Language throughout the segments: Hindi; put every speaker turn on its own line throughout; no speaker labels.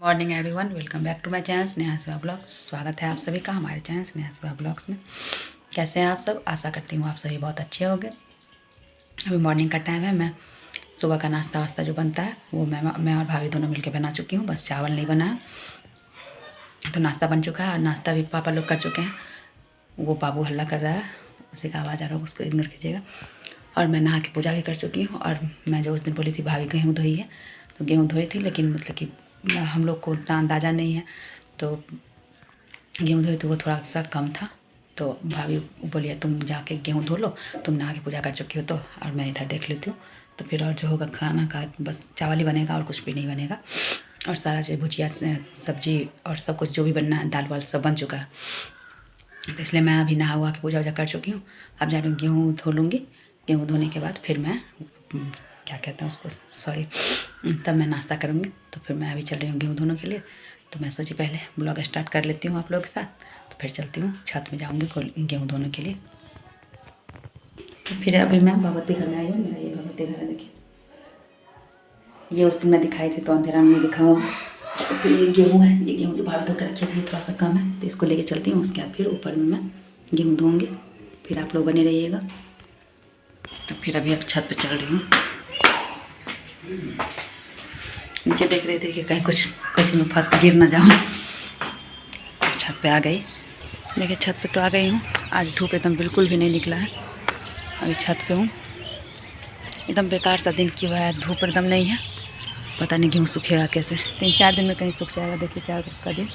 Morning everyone, welcome back to my channel Sneha Shiva vlogs. स्वागत है आप सभी का हमारे चैनल स्नेहा शिवा ब्लॉग्स में। कैसे हैं आप सब? आशा करती हूँ आप सभी बहुत अच्छे होंगे। अभी मॉर्निंग का टाइम है। मैं सुबह का नाश्ता वास्ता जो बनता है वो मैं और भाभी दोनों मिलकर बना चुकी हूँ। बस चावल नहीं बना है, तो नाश्ता बन चुका है और नाश्ता भी पापा लोग कर चुके हैं। वो बाबू हल्ला कर रहा है, उसी का आवाज़ आ रहा है, उसको इग्नोर कीजिएगा। और मैं नहा के पूजा भी कर चुकी हूँ। और मैं जो उस दिन बोली थी भाभी गेहूँ धोई है, तो गेहूँ धोई थी, लेकिन मतलब कि हम लोग को उतना अंदाज़ा नहीं है, तो गेहूँ धोई तो वो थोड़ा सा कम था। तो भाभी बोलिए तुम जाके गेहूँ धो लो, तुम नहा के पूजा कर चुकी हो तो, और मैं इधर देख लेती हूँ। तो फिर और जो होगा खाना का बस चावल ही बनेगा और कुछ भी नहीं बनेगा। और सारा जो भुजिया सब्जी और सब कुछ जो भी बनना है, दाल वाल सब बन चुका है। तो इसलिए मैं अभी नहा हुआ के पूजा वूजा कर चुकी हूँ। अब जा रही हूँ गेहूँ धो लूँगी। गेहूँ धोने के बाद फिर मैं क्या कहते हैं उसको, सॉरी, तब मैं नाश्ता करूँगी। तो फिर मैं अभी चल रही हूँ गेहूँ धोने के लिए। तो मैं सोची पहले ब्लॉग स्टार्ट कर लेती हूँ आप लोगों के साथ। तो फिर चलती हूँ छत में, जाऊँगी गेहूँ धोने के लिए। तो फिर अभी मैं भगवती घर में आई हूँ। मेरा ये भगवती घर है, देखिए। ये उस दिन मैं दिखाई थी तो अंधेरा में नहीं दिखा हुआ। तो फिर ये गेहूँ है, ये गेहूँ जो भाभी धो कर रखी थी थोड़ा सा कम है, तो इसको लेके चलती हूँ। उसके बाद फिर ऊपर में मैं गेहूँ धोऊँगी। फिर आप लोग बने रहिएगा। तो फिर अभी अब छत पे चल रही हूँ। नीचे देख रहे थे कि कहीं कुछ में फंस के गिर ना जाऊँ। छत पे आ गई। देखिए छत पे तो आ गई हूँ। आज धूप एकदम बिल्कुल भी नहीं निकला है। अभी छत पे हूँ। एकदम बेकार सा दिन की हुआ है, धूप एकदम नहीं है। पता नहीं गेहूँ सूखेगा कैसे। 3-4 दिन में कहीं सूख जाएगा। देखिए 4 का दिन।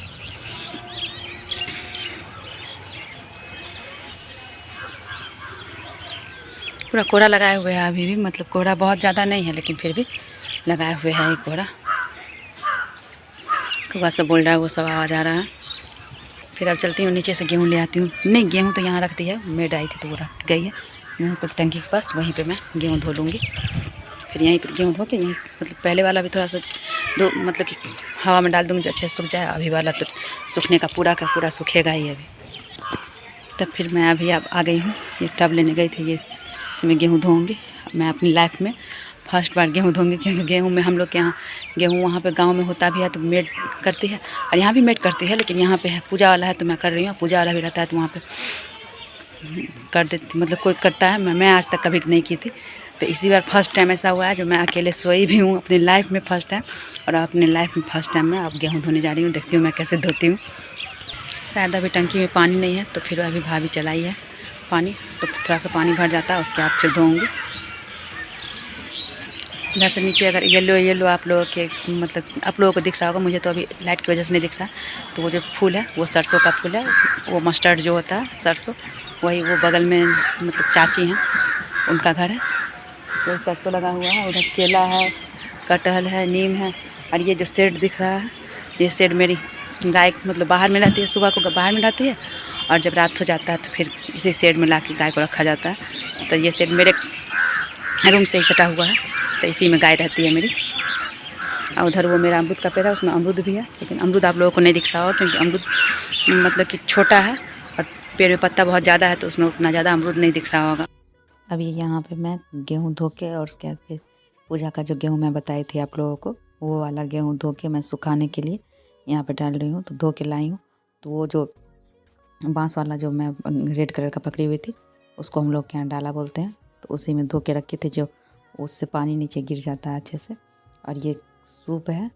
पूरा कोहरा लगाए हुए है अभी भी, मतलब कोहरा बहुत ज़्यादा नहीं है, लेकिन फिर भी लगाए हुए है एक कोहरा। कौवा सब बोल रहा है, वो सब आवाज़ आ रहा है। फिर अब चलती हूँ नीचे से गेहूँ ले आती हूँ। नहीं, गेहूँ तो यहाँ रख दी है, मेड आई थी तो वो रख गई है यहाँ पर टंकी के पास। वहीं पे मैं गेहूँ धो लूँगी। फिर यहीं पर गेहूँ धो के यहीं मतलब पहले वाला भी थोड़ा सा दो मतलब कि हवा में डाल दूँगी तो अच्छे से सूख जाए। अभी वाला तो सूखने का पूरा सूखेगा ही अभी। तब फिर मैं अभी अब आ गई हूँ। ये टब लेने गई थी, ये इसमें गेहूँ धोऊँगी। मैं अपनी लाइफ में फर्स्ट बार गेहूँ धोऊँगी, क्योंकि गेहूँ में हम लोग के यहाँ गेहूँ वहाँ पे गांव में होता भी है तो मेड करती है, और यहाँ भी मेड करती है, लेकिन यहाँ पे है पूजा वाला है तो मैं कर रही हूँ। पूजा वाला भी रहता है तो वहाँ पे कर देती, मतलब कोई करता है। मैं आज तक कभी नहीं की थी, तो इसी बार फर्स्ट टाइम ऐसा हुआ है जो मैं अकेले सोई भी हूँ अपनी लाइफ में फर्स्ट टाइम। और अपनी लाइफ में फर्स्ट टाइम मैं अब गेहूँ धोने जा रही हूँ। देखती हूँ मैं कैसे धोती हूँ। शायद अभी टंकी में पानी नहीं है, तो फिर अभी भाभी चलाई है पानी, तो थोड़ा सा पानी भर जाता है, उसके बाद फिर धोऊँगी। इधर से नीचे अगर येलो आप लोगों के मतलब आप लोगों को दिख रहा होगा, मुझे तो अभी लाइट की वजह से नहीं दिख रहा। तो वो जो फूल है वो सरसों का फूल है, वो मस्टर्ड जो होता है सरसों, वही वो बगल में मतलब चाची हैं उनका घर है, वही सरसों लगा हुआ है। उधर केला है, कटहल है, नीम है। और ये जो शेड दिख रहा है, ये शेड मेरी गाय मतलब बाहर में रहती है, सुबह को बाहर में रहती है, और जब रात हो जाता है तो फिर इसी शेड में ला के गाय को रखा जाता है। तो ये शेड मेरे रूम से ही सटा हुआ है, तो इसी में गाय रहती है मेरी। और उधर वो मेरा अमरूद का पेड़ है, उसमें अमरूद भी है, लेकिन अमरूद आप लोगों को नहीं दिख रहा होगा क्योंकि अमरूद मतलब कि छोटा है और पेड़ में पत्ता बहुत ज़्यादा है, तो उसमें उतना ज़्यादा अमरूद नहीं दिख रहा होगा। अभी यहाँ पे मैं गेहूँ धो के, और उसके बाद फिर पूजा का जो गेहूँ मैं बताई थी आप लोगों को, वो वाला गेहूँ धो के मैं सुखाने के लिए यहाँ पे डाल रही हूँ। तो धो के लाई हूँ। तो वो जो बांस वाला जो मैं रेड कलर का पकड़ी हुई थी, उसको हम लोग के यहाँ डाला बोलते हैं, तो उसी में धो के रखी थी, जो उससे पानी नीचे गिर जाता है अच्छे से। और ये सूप है,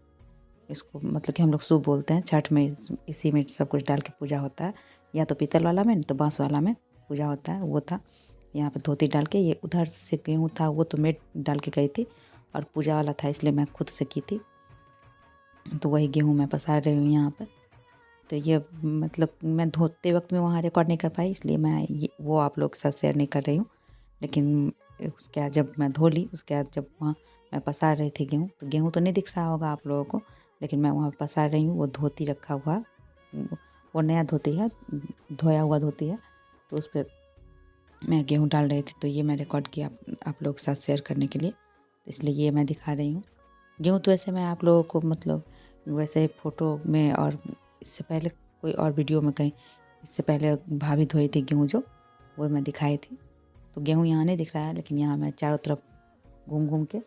इसको मतलब कि हम लोग सूप बोलते हैं। छठ में इसी में सब कुछ डाल के पूजा होता है, या तो पीतल वाला में, तो बांस वाला में पूजा होता है। वो था यहाँ पे धोती डाल के। ये उधर से गेहूँ था, वो तो मेड डाल के गई थी, और पूजा वाला था इसलिए मैं खुद से की थी। तो वही गेहूँ मैं पसार रही हूँ यहाँ पर। तो ये मतलब मैं धोते वक्त में वहाँ रिकॉर्ड नहीं कर पाई, इसलिए मैं ये वो आप लोग के साथ शेयर नहीं कर रही हूँ। लेकिन उसके बाद जब मैं धो ली, उसके बाद जब वहाँ मैं पसार रही थी गेहूँ, तो गेहूँ तो नहीं दिख रहा होगा आप लोगों को, लेकिन मैं वहाँ पसार रही हूँ। वो धोती रखा हुआ, वो नया धोती है, धोया हुआ धोती है, तो उस पर मैं गेहूँ डाल रही थी। तो ये मैं रिकॉर्ड किया आप लोगों के साथ शेयर करने के लिए, इसलिए ये मैं दिखा रही हूँ। गेहूँ तो वैसे मैं आप लोगों को मतलब वैसे फ़ोटो में और इससे पहले कोई और वीडियो में कहीं इससे पहले भाभी धोई थी गेहूँ, जो वो मैं दिखाई थी। तो गेहूँ यहाँ नहीं दिख रहा है, लेकिन यहाँ मैं चारों तरफ घूम घूम के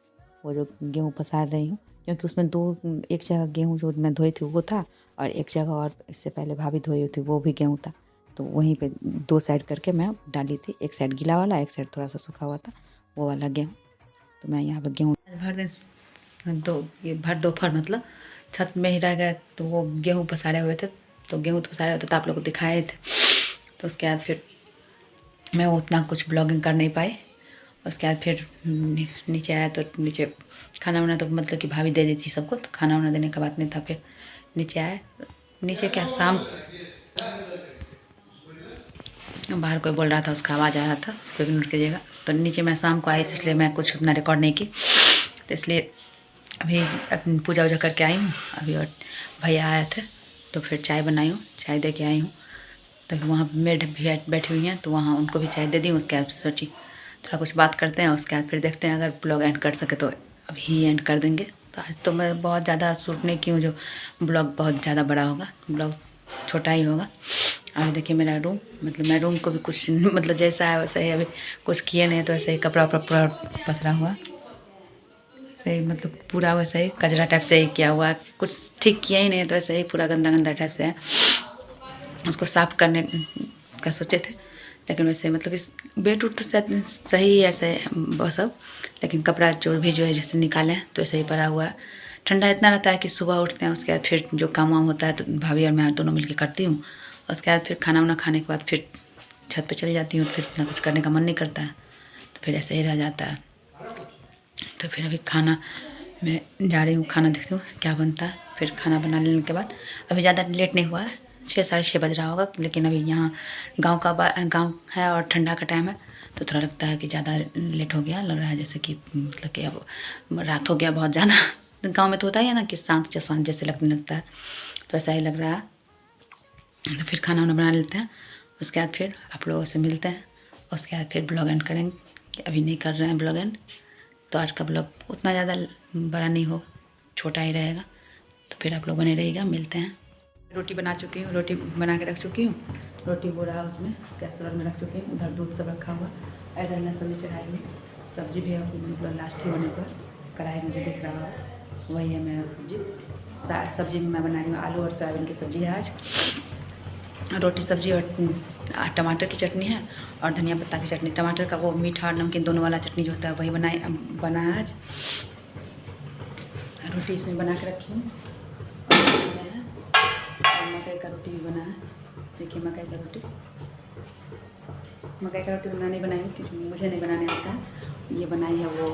वो जो गेहूँ पसार रही हूँ। क्योंकि उसमें एक जगह गेहूँ जो मैं धोई थी वो था, और एक जगह और इससे पहले भाभी धोई हुई थी वो भी गेहूँ था। तो वहीं पे 2 साइड करके मैं डाली थी, एक साइड गीला वाला, एक साइड थोड़ा सा सूखा हुआ था वो वाला गेहूँ। तो मैं यहाँ पर गेहूँ भर दिन ये भर दोपहर मतलब छत में ही रह गए, तो वो गेहूँ पसारे हुए थे, तो गेहूँ तो पसारे हुए थे तो आप लोग को दिखाए थे। तो उसके बाद फिर मैं उतना कुछ ब्लॉगिंग कर नहीं पाई। उसके बाद फिर नीचे आया, तो नीचे खाना वाना तो मतलब कि भाभी दे दी थी सबको, तो खाना वाना देने का बात नहीं था। फिर नीचे आए, नीचे क्या शाम बाहर कोई बोल रहा था, उसका आवाज़ आ रहा था, उसको इग्नोर कीजिएगा। तो नीचे मैं शाम को आई थी, इसलिए मैं कुछ उतना रिकॉर्ड नहीं की। तो इसलिए अभी पूजा वूजा करके आई हूँ अभी, और भैया आए थे तो फिर चाय बनाई हूँ, चाय दे के आई हूँ। तभी वहाँ मेड भी बैठी हुई हैं, तो वहाँ उनको भी चाय दे दी। उसके बाद सोची थोड़ा कुछ बात करते हैं, उसके बाद फिर देखते हैं, अगर ब्लॉग एंड कर सके तो अभी एंड कर देंगे। तो आज तो मैं बहुत ज़्यादा शूट नहीं की हूँ, जो ब्लॉग बहुत ज़्यादा बड़ा होगा, ब्लॉग छोटा ही होगा। अभी देखिए मेरा रूम, मतलब मैं रूम को भी कुछ मतलब जैसा है वैसा ही, अभी कुछ किए नहीं, तो ऐसे ही कपड़ा वपड़ा पूरा पसरा हुआ, सही मतलब पूरा वैसे ही कचरा टाइप से ही किया हुआ है, कुछ ठीक किया ही नहीं, तो ऐसे ही पूरा गंदा गंदा टाइप से है। उसको साफ़ करने का सोचे थे, लेकिन वैसे मतलब इस बेड उड तो शायद सही है ऐसे वो सब, लेकिन कपड़ा जो है जैसे निकालें तो ऐसे ही पड़ा हुआ है। ठंडा इतना रहता है कि सुबह उठते हैं, उसके बाद फिर जो काम वाम होता है तो भाभी और मैं दोनों मिलकर करती हूँ। उसके बाद फिर खाना वाना खाने के बाद फिर छत पे चली जाती हूँ, फिर इतना कुछ करने का मन नहीं करता है, तो फिर ऐसे ही रह जाता है। तो फिर अभी खाना मैं जा रही हूँ, खाना देखती हूँ क्या बनता है। फिर खाना बना लेने के बाद अभी ज़्यादा लेट नहीं हुआ है, 6 साढ़े 6 बज रहा होगा, लेकिन अभी यहाँ गांव है और ठंडा का टाइम है, तो थोड़ा लगता है कि ज़्यादा लेट हो गया, लग रहा है जैसे कि मतलब कि अब रात हो गया बहुत ज़्यादा। गाँव में तो होता ही है ना कि शांत जैसे लगने लगता है, तो ऐसा ही लग रहा है। तो फिर खाना वाना बना लेते हैं, उसके बाद फिर आप लोगों से मिलते हैं, उसके बाद फिर ब्लॉग एंड करेंगे। अभी नहीं कर रहे हैं ब्लॉग एंड, तो आज का ब्लॉग उतना ज़्यादा बड़ा नहीं हो, छोटा ही रहेगा। तो फिर आप लोग बने रहिएगा, मिलते हैं। रोटी बना चुकी हूँ, रोटी बना के रख चुकी हूँ, रोटी वो रहा उसमें गैस में रख चुकी हूँ, उधर दूध सब रखा हुआ, इधर मैं सब्ज़ी चढ़ाई हुई, सब्ज़ी भी मतलब लास्ट ही होने पर कढ़ाई मुझे दिख रहा है, वही है मेरा सब्ज़ी में मैं बना रही हूँ आलू और सोयाबीन की सब्ज़ी है आज। रोटी सब्ज़ी और टमाटर की चटनी है, और धनिया पत्ता की चटनी। टमाटर का वो मीठा और नमकीन दोनों वाला चटनी जो होता है वही बना है आज। रोटी इसमें बना के रखी हूँ, और मकई का रोटी भी बना है। देखिए मकई का रोटी मैं नहीं बनाई हूँ क्योंकि मुझे नहीं बनाने आता है, ये बनाई है वो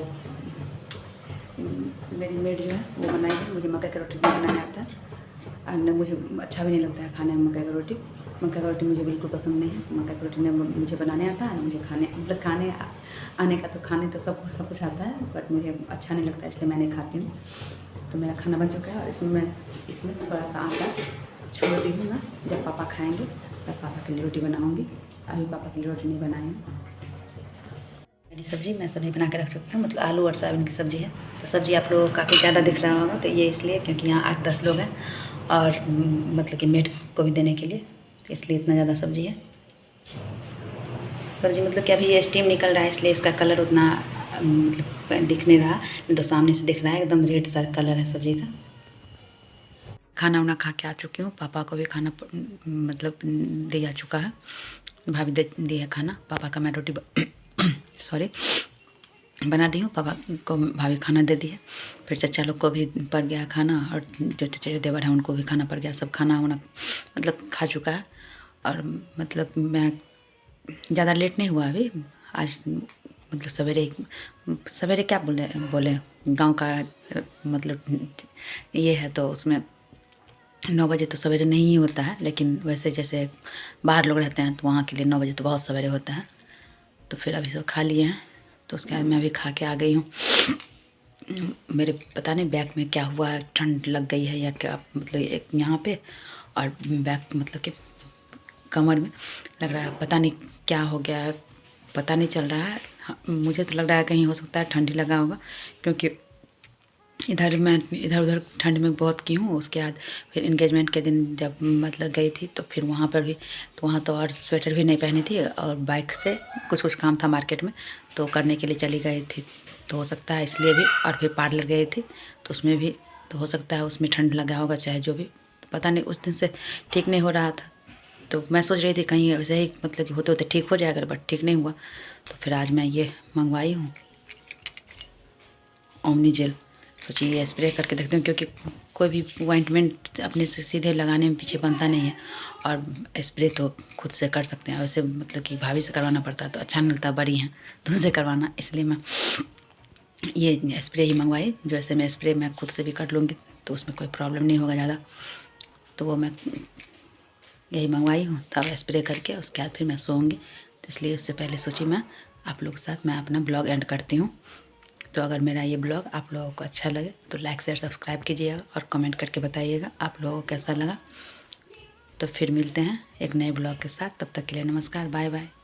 मेरी मेड जो है वो बनाई है। मुझे मकई का रोटी नहीं बनाने आता है, और मुझे अच्छा भी नहीं लगता है खाने में मकई का रोटी। मक्का का रोटी मुझे बिल्कुल पसंद नहीं है। मक्का की रोटी ने मुझे बनाने आता है, मुझे खाने मतलब खाने आने का तो खाने तो सब कुछ आता है, बट मुझे अच्छा नहीं लगता है, इसलिए मैं नहीं खाती हूँ। तो मेरा खाना बन चुका है, और इसमें थोड़ा सा आटा छोड़ दी हूँ मैं, जब पापा खाएँगे तब पापा के लिए रोटी बनाऊँगी। अभी पापा के लिए रोटी नहीं बनाई हूँ। मेरी सब्ज़ी मैं सभी बना के रख चुकी हूँ, मतलब आलू और सोयाबीन की सब्ज़ी है। तो सब्ज़ी आप लोगों को काफ़ी ज़्यादा दिख रहा होगा, तो ये इसलिए क्योंकि यहाँ 8-10 लोग हैं, और मतलब कि मेड को भी देने के लिए, तो इसलिए इतना ज़्यादा सब्ज़ी है। सब्ज़ी मतलब कि अभी ये स्टीम निकल रहा है, इसलिए इसका कलर उतना मतलब दिख नहीं रहा, नहीं तो सामने से दिख रहा है एकदम रेड सा कलर है सब्ज़ी का। खाना वाना खा के आ चुकी हूँ, पापा को भी खाना मतलब दिया चुका है, भाभी दे दी है खाना। पापा का मैं रोटी सॉरी बना दी हूँ, पापा को भाभी खाना दे दी है। फिर चचा लोग को भी पड़ गया खाना, और जो चचेरे देवर हैं उनको भी खाना पड़ गया। सब खाना वाना मतलब खा चुका है, और मतलब मैं ज़्यादा लेट नहीं हुआ अभी आज, मतलब सवेरे क्या बोले गांव का मतलब ये है, तो उसमें 9 बजे तो सवेरे नहीं ही होता है, लेकिन वैसे जैसे बाहर लोग रहते हैं तो वहाँ के लिए 9 बजे तो बहुत सवेरे होता है। तो फिर अभी सब खा लिए हैं, तो उसके बाद मैं अभी खा के आ गई हूँ। मेरे पता नहीं बैक में क्या हुआ है, ठंड लग गई है या क्या, मतलब एक यहाँ पे और बैक मतलब कि कमर में लग रहा है, पता नहीं क्या हो गया है, पता नहीं चल रहा है। मुझे तो लग रहा है कहीं हो सकता है ठंड ही लगा होगा, क्योंकि मैं इधर उधर ठंड में बहुत की हूँ। उसके बाद फिर इंगेजमेंट के दिन जब मतलब गई थी, तो फिर वहाँ पर भी, तो वहाँ तो और स्वेटर भी नहीं पहनी थी, और बाइक से कुछ काम था मार्केट में तो करने के लिए चली गई थी, तो हो सकता है इसलिए भी। और फिर पार्लर गई थी तो उसमें भी तो हो सकता है उसमें ठंड लगा होगा, चाहे जो भी, पता नहीं, उस दिन से ठीक नहीं हो रहा था। तो मैं सोच रही थी कहीं वैसे ही मतलब कि होते होते ठीक हो जाएगा, बट ठीक नहीं हुआ। तो फिर आज मैं ये मंगवाई हूँ ओमनी जेल। सोची ये स्प्रे करके देखती हूँ, क्योंकि कोई भी ऑइंटमेंट अपने से सीधे लगाने में पीछे बनता नहीं है, और स्प्रे तो खुद से कर सकते हैं। वैसे मतलब कि भाभी से करवाना पड़ता है तो अच्छा नहीं लगता, बड़ी हैं तो उनसे करवाना, इसलिए मैं ये स्प्रे ही मंगवाई। जो ऐसे मैं स्प्रे मैं खुद से भी कर लूँगी तो उसमें कोई प्रॉब्लम नहीं होगा ज़्यादा, तो वो मैं यही मंगवाई हूँ। तब स्प्रे करके उसके बाद फिर मैं सोऊंगी, तो इसलिए उससे पहले सोची मैं आप लोग के साथ मैं अपना ब्लॉग एंड करती हूँ। तो अगर मेरा ये ब्लॉग आप लोगों को अच्छा लगे तो लाइक शेयर सब्सक्राइब कीजिएगा और कमेंट करके बताइएगा आप लोगों को कैसा लगा। तो फिर मिलते हैं एक नए ब्लॉग के साथ, तब तक के लिए नमस्कार, बाय बाय।